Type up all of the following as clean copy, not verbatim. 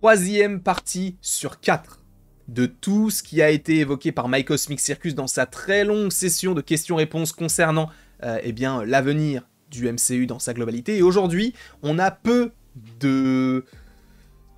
troisième partie sur 4 de tout ce qui a été évoqué par My Cosmic Circus dans sa très longue session de questions-réponses concernant l'avenir du MCU dans sa globalité. Et aujourd'hui, on a peu de...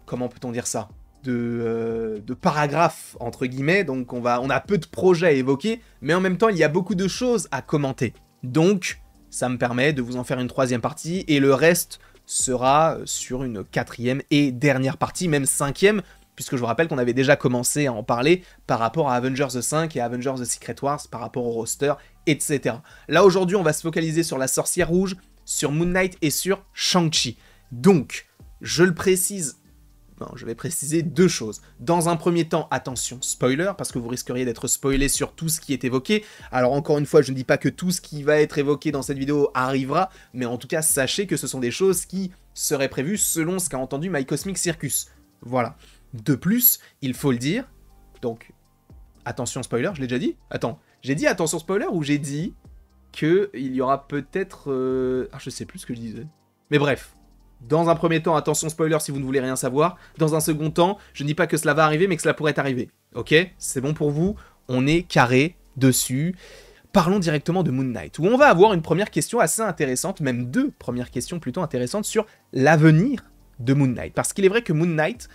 Comment peut-on dire ça ? De paragraphes, entre guillemets, donc on a peu de projets à évoquer, mais en même temps, il y a beaucoup de choses à commenter. Donc, ça me permet de vous en faire une troisième partie, et le reste sera sur une quatrième et dernière partie, même cinquième, puisque je vous rappelle qu'on avait déjà commencé à en parler par rapport à Avengers 5 et Avengers The Secret Wars, par rapport au roster, etc. Là, aujourd'hui, on va se focaliser sur la Sorcière Rouge, sur Moon Knight et sur Shang-Chi. Donc, je le précise... Non, je vais préciser deux choses. Dans un premier temps, attention spoiler, parce que vous risqueriez d'être spoilé sur tout ce qui est évoqué. Alors encore une fois, je ne dis pas que tout ce qui va être évoqué dans cette vidéo arrivera, mais en tout cas, sachez que ce sont des choses qui seraient prévues selon ce qu'a entendu My Cosmic Circus. Voilà. De plus, il faut le dire, donc, attention spoiler, je l'ai déjà dit ? Attends, j'ai dit attention spoiler ou j'ai dit qu'il y aura peut-être... je sais plus ce que je disais. Mais bref. Dans un premier temps, attention spoiler si vous ne voulez rien savoir. Dans un second temps, je ne dis pas que cela va arriver, mais que cela pourrait arriver. Ok ? C'est bon pour vous ? On est carré dessus. Parlons directement de Moon Knight, où on va avoir une première question assez intéressante, même deux premières questions plutôt intéressantes sur l'avenir de Moon Knight. Parce qu'il est vrai que Moon Knight,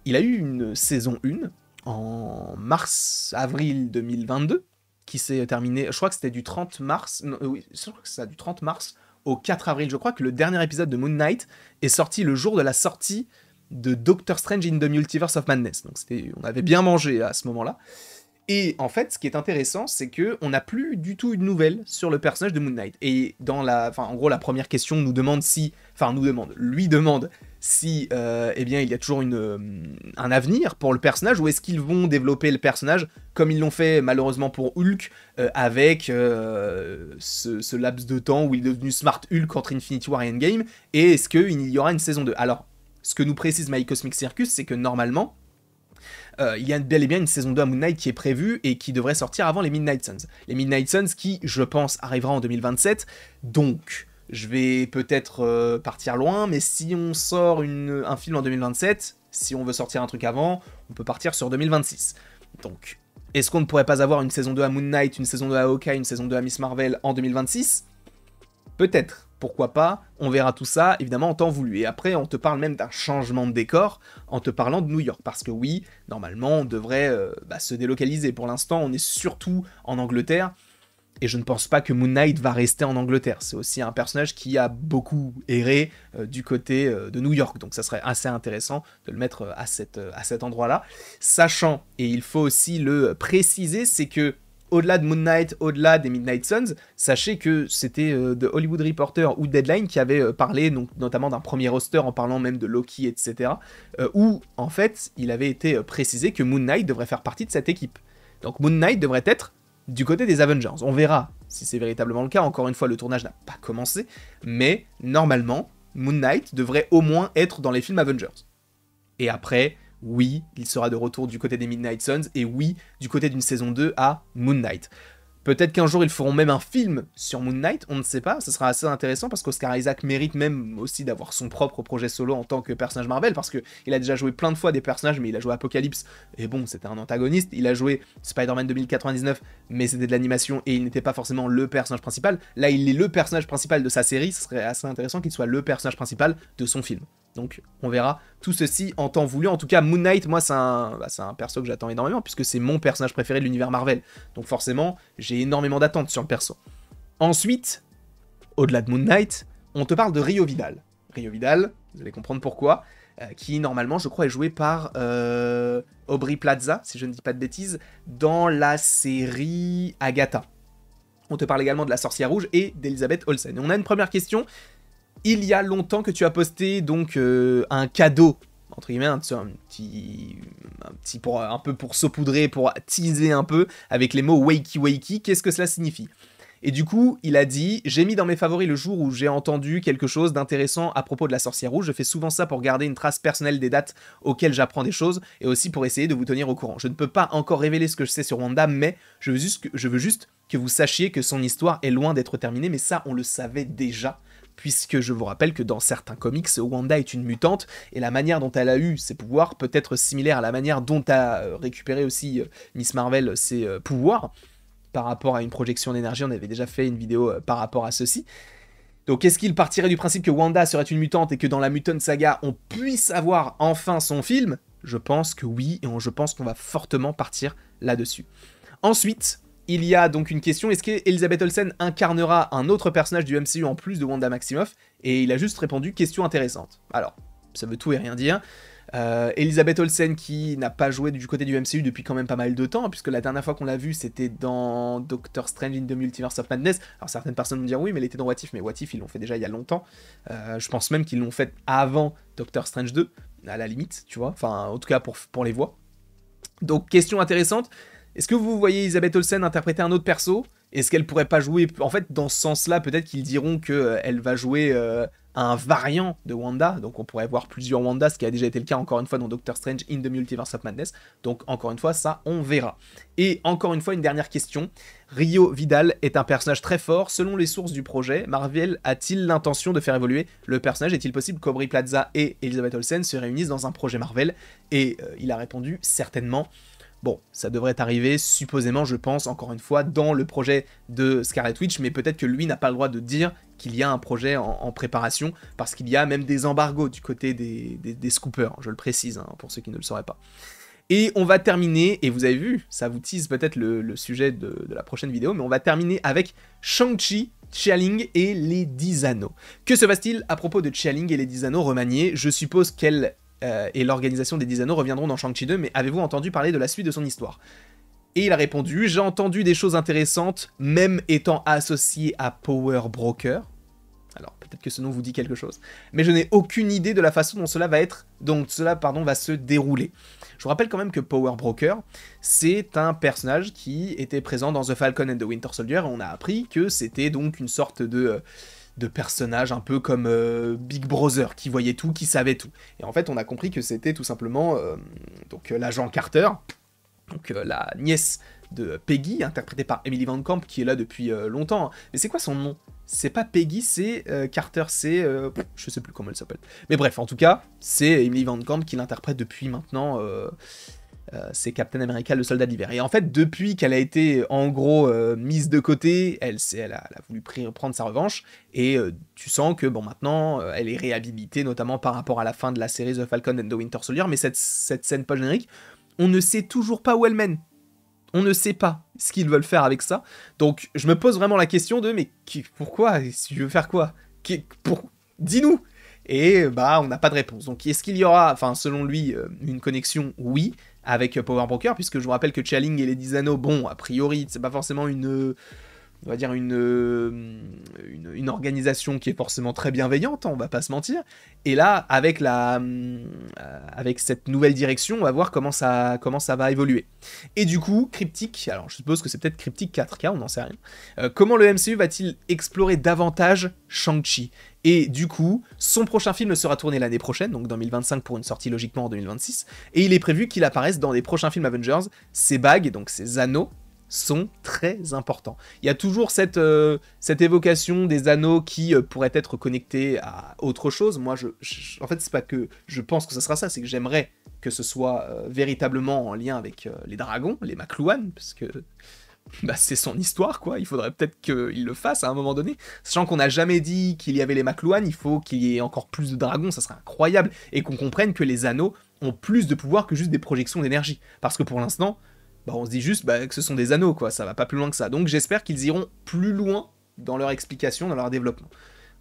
il a eu une saison 1 en mars-avril 2022, qui s'est terminée, je crois que c'était du 30 mars, oui, je crois que c'est ça, du 30 mars au 4 avril, je crois que le dernier épisode de Moon Knight est sorti le jour de la sortie de Doctor Strange in the Multiverse of Madness. Donc on avait bien mangé à ce moment-là. Et en fait, ce qui est intéressant, c'est qu'on n'a plus du tout une nouvelle sur le personnage de Moon Knight. Et en gros, la première question lui demande si, il y a toujours un avenir pour le personnage, ou est-ce qu'ils vont développer le personnage comme ils l'ont fait malheureusement pour Hulk, avec ce laps de temps où il est devenu Smart Hulk entre Infinity War et Endgame, et est-ce qu'il y aura une saison 2 ? Alors, ce que nous précise My Cosmic Circus, c'est que normalement, il y a bel et bien une saison 2 à Moon Knight qui est prévue et qui devrait sortir avant les Midnight Suns. Les Midnight Suns qui, je pense, arrivera en 2027, donc... Je vais peut-être partir loin, mais si on sort un film en 2027, si on veut sortir un truc avant, on peut partir sur 2026. Donc, est-ce qu'on ne pourrait pas avoir une saison 2 à Moon Knight, une saison 2 à Hawkeye, une saison 2 à Miss Marvel en 2026 ? Peut-être, pourquoi pas, on verra tout ça, évidemment, en temps voulu. Et après, on te parle même d'un changement de décor, en te parlant de New York, parce que oui, normalement, on devrait se délocaliser. Pour l'instant, on est surtout en Angleterre, et je ne pense pas que Moon Knight va rester en Angleterre. C'est aussi un personnage qui a beaucoup erré du côté de New York. Donc ça serait assez intéressant de le mettre à cet endroit-là. Sachant, et il faut aussi le préciser, c'est que au-delà de Moon Knight, au-delà des Midnight Suns, sachez que c'était The Hollywood Reporter ou Deadline qui avait parlé donc, notamment d'un premier roster en parlant même de Loki, etc. Où en fait, il avait été précisé que Moon Knight devrait faire partie de cette équipe. Donc Moon Knight devrait être du côté des Avengers. On verra si c'est véritablement le cas. Encore une fois, le tournage n'a pas commencé, mais normalement, Moon Knight devrait au moins être dans les films Avengers. Et après, oui, il sera de retour du côté des Midnight Suns, et oui, du côté d'une saison 2 à Moon Knight. Peut-être qu'un jour ils feront même un film sur Moon Knight, on ne sait pas, ce sera assez intéressant parce qu'Oscar Isaac mérite même aussi d'avoir son propre projet solo en tant que personnage Marvel, parce qu'il a déjà joué plein de fois des personnages, mais il a joué Apocalypse, et bon, c'était un antagoniste, il a joué Spider-Man 2099, mais c'était de l'animation et il n'était pas forcément le personnage principal. Là, il est le personnage principal de sa série, ce serait assez intéressant qu'il soit le personnage principal de son film. Donc on verra tout ceci en temps voulu. En tout cas, Moon Knight, moi c'est un perso que j'attends énormément, puisque c'est mon personnage préféré de l'univers Marvel. Donc forcément, j'ai énormément d'attentes sur le perso. Ensuite, au-delà de Moon Knight, on te parle de Rio Vidal. Rio Vidal, vous allez comprendre pourquoi, qui normalement, je crois, est joué par Aubrey Plaza, si je ne dis pas de bêtises, dans la série Agatha. On te parle également de la Sorcière Rouge et d'Elizabeth Olsen. Et on a une première question. Il y a longtemps que tu as posté donc un cadeau, entre guillemets, un petit un peu pour saupoudrer, pour teaser un peu, avec les mots wakey wakey. Qu'est-ce que cela signifie ? Et du coup, il a dit « J'ai mis dans mes favoris le jour où j'ai entendu quelque chose d'intéressant à propos de la Sorcière Rouge. Je fais souvent ça pour garder une trace personnelle des dates auxquelles j'apprends des choses et aussi pour essayer de vous tenir au courant. Je ne peux pas encore révéler ce que je sais sur Wanda, mais je veux juste que vous sachiez que son histoire est loin d'être terminée, mais ça, on le savait déjà. puisque je vous rappelle que dans certains comics, Wanda est une mutante, et la manière dont elle a eu ses pouvoirs peut être similaire à la manière dont a récupéré aussi Miss Marvel ses pouvoirs, par rapport à une projection d'énergie. On avait déjà fait une vidéo par rapport à ceci. Donc est-ce qu'il partirait du principe que Wanda serait une mutante et que dans la Mutant Saga, on puisse avoir enfin son film? Je pense que oui, et je pense qu'on va fortement partir là-dessus. Ensuite, il y a donc une question, est-ce qu'Elizabeth Olsen incarnera un autre personnage du MCU en plus de Wanda Maximoff? Et il a juste répondu, question intéressante. Alors, ça veut tout et rien dire. Elizabeth Olsen qui n'a pas joué du côté du MCU depuis quand même pas mal de temps, puisque la dernière fois qu'on l'a vue c'était dans Doctor Strange in the Multiverse of Madness. Alors certaines personnes vont dire oui mais elle était dans What If, mais What If ils l'ont fait déjà il y a longtemps. Je pense même qu'ils l'ont fait avant Doctor Strange 2, à la limite, tu vois, enfin en tout cas pour les voix. Donc question intéressante, est-ce que vous voyez Elizabeth Olsen interpréter un autre perso? Est-ce qu'elle pourrait pas jouer... En fait, dans ce sens-là, peut-être qu'ils diront qu'elle va jouer un variant de Wanda, donc on pourrait voir plusieurs Wanda, ce qui a déjà été le cas encore une fois dans Doctor Strange in the Multiverse of Madness, donc encore une fois, ça, on verra. Et encore une fois, une dernière question, Rio Vidal est un personnage très fort, selon les sources du projet, Marvel a-t-il l'intention de faire évoluer le personnage? Est-il possible qu'Aubrey Plaza et Elizabeth Olsen se réunissent dans un projet Marvel? Et il a répondu, certainement. Bon, ça devrait arriver, supposément, je pense, encore une fois, dans le projet de Scarlet Witch, mais peut-être que lui n'a pas le droit de dire qu'il y a un projet en préparation, parce qu'il y a même des embargos du côté des scoopers, je le précise, hein, pour ceux qui ne le sauraient pas. Et on va terminer, et vous avez vu, ça vous tease peut-être le sujet de la prochaine vidéo, mais on va terminer avec Shang-Chi, Xia-Ling et les 10 anneaux. Que se passe-t-il à propos de Xia-Ling et les 10 anneaux remaniés? Je suppose qu'elle... et l'organisation des 10 anneaux reviendront dans Shang-Chi 2, mais avez-vous entendu parler de la suite de son histoire? Et il a répondu, j'ai entendu des choses intéressantes, même étant associé à Power Broker. Alors, peut-être que ce nom vous dit quelque chose, mais je n'ai aucune idée de la façon dont cela va se dérouler. Je vous rappelle quand même que Power Broker, c'est un personnage qui était présent dans The Falcon and the Winter Soldier, et on a appris que c'était donc une sorte de personnage un peu comme Big Brother, qui voyait tout, qui savait tout. Et en fait, on a compris que c'était tout simplement l'agent Carter, donc la nièce de Peggy, interprétée par Emily Van Camp, qui est là depuis longtemps. Mais c'est quoi son nom? C'est pas Peggy, c'est Carter, c'est... je sais plus comment elle s'appelle. Mais bref, en tout cas, c'est Emily Van Camp qui l'interprète depuis maintenant... c'est Captain America, le soldat d'hiver. Et en fait, depuis qu'elle a été, en gros, mise de côté, elle a voulu prendre sa revanche, et tu sens que, bon, maintenant, elle est réhabilitée, notamment par rapport à la fin de la série The Falcon and the Winter Soldier, mais cette scène post-générique, on ne sait toujours pas où elle mène. On ne sait pas ce qu'ils veulent faire avec ça. Donc, je me pose vraiment la question de, mais pourquoi? Tu veux faire quoi? Dis-nous! Et bah, on n'a pas de réponse. Donc, est-ce qu'il y aura, enfin, selon lui, une connexion? Oui, avec Power Broker, puisque je vous rappelle que Xia-Ling et les 10 anneaux, bon, a priori, c'est pas forcément une organisation qui est forcément très bienveillante, on va pas se mentir. Et là, avec cette nouvelle direction, on va voir comment ça va évoluer. Et du coup, Cryptic, alors je suppose que c'est peut-être Cryptic 4K, on n'en sait rien. Comment le MCU va-t-il explorer davantage Shang-Chi? Et du coup, son prochain film sera tourné l'année prochaine, donc 2025 pour une sortie logiquement en 2026, et il est prévu qu'il apparaisse dans les prochains films Avengers. Ces bagues, donc ces anneaux, sont très importants. Il y a toujours cette évocation des anneaux qui pourraient être connectés à autre chose. Moi, en fait, c'est pas que je pense que ce sera ça, c'est que j'aimerais que ce soit véritablement en lien avec les dragons, les McLuhan, parce que bah, c'est son histoire, quoi. Il faudrait peut-être qu'il le fasse à un moment donné. Sachant qu'on n'a jamais dit qu'il y avait les McLuhan, il faut qu'il y ait encore plus de dragons, ça serait incroyable. Et qu'on comprenne que les anneaux ont plus de pouvoir que juste des projections d'énergie. Parce que pour l'instant, bah, on se dit juste que ce sont des anneaux, quoi. Ça va pas plus loin que ça. Donc j'espère qu'ils iront plus loin dans leur explication, dans leur développement.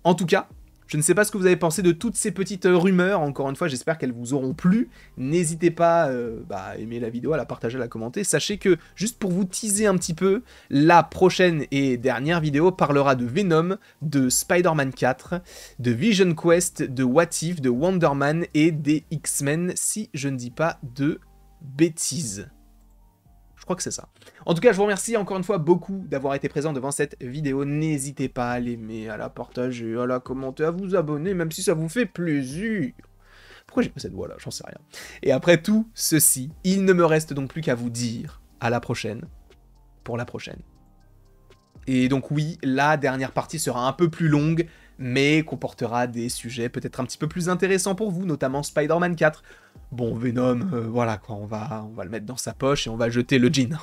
En tout cas, je ne sais pas ce que vous avez pensé de toutes ces petites rumeurs. Encore une fois, j'espère qu'elles vous auront plu. N'hésitez pas à aimer la vidéo, à la partager, à la commenter. Sachez que, juste pour vous teaser un petit peu, la prochaine et dernière vidéo parlera de Venom, de Spider-Man 4, de Vision Quest, de What If, de Wonder Man et des X-Men, si je ne dis pas de bêtises. Je crois que c'est ça. En tout cas, je vous remercie encore une fois beaucoup d'avoir été présent devant cette vidéo. N'hésitez pas à l'aimer, à la partager, à la commenter, à vous abonner, même si ça vous fait plaisir. Pourquoi j'ai pas cette voix-là? J'en sais rien. Et après tout ceci, il ne me reste donc plus qu'à vous dire à la prochaine, pour la prochaine. Et donc oui, la dernière partie sera un peu plus longue, mais comportera des sujets peut-être un petit peu plus intéressants pour vous, notamment Spider-Man 4. Bon, Venom, voilà quoi, on va le mettre dans sa poche et on va jeter le jean.